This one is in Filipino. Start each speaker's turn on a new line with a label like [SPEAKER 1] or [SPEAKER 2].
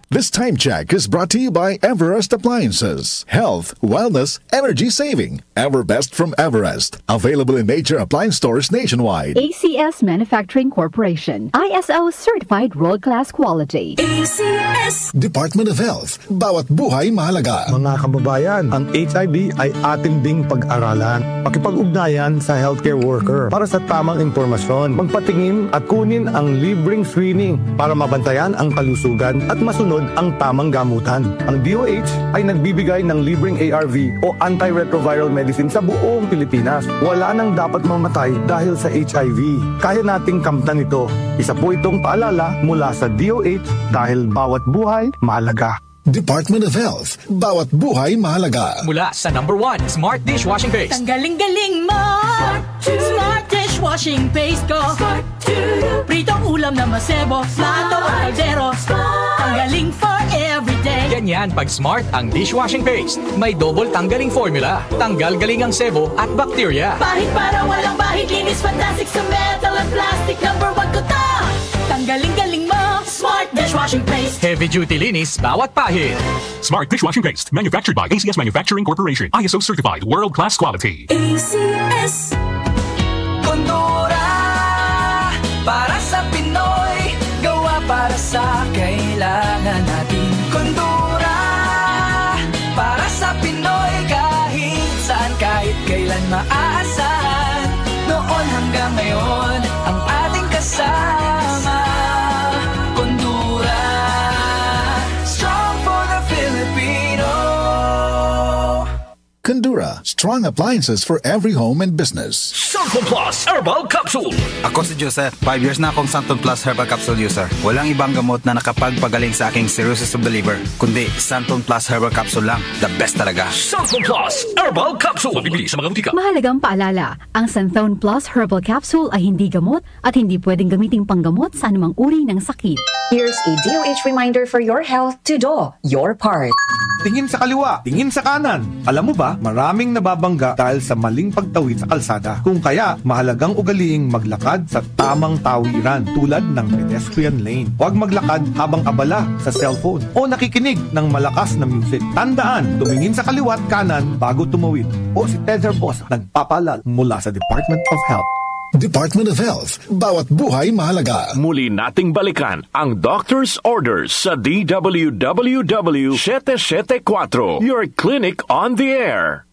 [SPEAKER 1] This time check is brought to you by Everest Appliances. Health, wellness, energy saving. Everbest from Everest. Available in major appliance stores nationwide.
[SPEAKER 2] ACS Manufacturing Corporation. ISO certified world-class quality.
[SPEAKER 3] ACS
[SPEAKER 1] Department of Health. Bawat buhay mahalaga.
[SPEAKER 4] Mga kababayan, ang HIV ay ating ding pag-aralan. Pakipag-ugnayan sa healthcare worker para sa tamang impormasyon. Magpatingin at kunin ang libreng screening para mabantayan ang kalusugan at masunod ang tamang gamutan. Ang DOH ay nagbibigay ng libreng ARV o antiretroviral medicine sa buong Pilipinas. Wala nang dapat mamatay dahil sa HIV. Kaya nating kamtan ito. Isa po itong paalala mula sa DOH dahil bawat buhay mahalaga.
[SPEAKER 1] Department of Health. Bawat buhay mahalaga.
[SPEAKER 5] Mula sa #1 Smart Dishwashing Paste.
[SPEAKER 3] Tanggaling-galing mo Smart Dishwashing Paste ko Pritong ulam na masebo Plato o kaldero Tanggaling for everyday.
[SPEAKER 5] Ganyan pag Smart ang dishwashing paste. May double tanggaling formula. Tanggal galing ang sebo at bakterya.
[SPEAKER 3] Bahid para walang bahid. Linis fantastic sa metal at plastic. #1 ko to. Tanggaling-galing mo Smart Dishwashing Paste.
[SPEAKER 5] Heavy duty linis bawat pahid.
[SPEAKER 6] Smart Dishwashing Paste. Manufactured by ACS Manufacturing Corporation. ISO certified world-class quality.
[SPEAKER 3] ACS
[SPEAKER 7] Kondura para sa Pinoy. Gawa para sa kailangan natin. Kondura para sa Pinoy. Kahit saan, kahit kailan maaasahan. Noon hanggang ngayon ang ating kasama. Kondura, strong for the Filipino.
[SPEAKER 1] Kondura. Strong appliances for every home and business.
[SPEAKER 8] Santon Plus Herbal Capsule.
[SPEAKER 9] Ako si Joseph. 5 years na akong Santon Plus Herbal Capsule user. Walang ibang gamot na nakapagpagaling sa aking cirrhosis of the liver, kundi Santon Plus Herbal Capsule lang. The best talaga.
[SPEAKER 8] Santon Plus Herbal Capsule. Mabibili sa mga butika.
[SPEAKER 2] Mahalagang paalala, ang Santhone Plus Herbal Capsule ay hindi gamot at hindi pwedeng gamiting panggamot sa anumang uri ng sakit.
[SPEAKER 10] Here's a DOH reminder for your health to do your part.
[SPEAKER 4] Tingin sa kaliwa, tingin sa kanan. Alam mo ba, maraming nababangga dahil sa maling pagtawid sa kalsada. Kung kaya, mahalagang ugaliing maglakad sa tamang tawiran tulad ng pedestrian lane. Huwag maglakad habang abala sa cellphone o nakikinig ng malakas na music. Tandaan, tumingin sa kaliwa at kanan bago tumawid. O si Tether Boss, nagpapalal mula sa Department of Health.
[SPEAKER 1] Department of Health. Bawat buhay mahalaga.
[SPEAKER 8] Muli nating balikan ang Doctor's Orders sa DWWW 774. Your clinic on the air.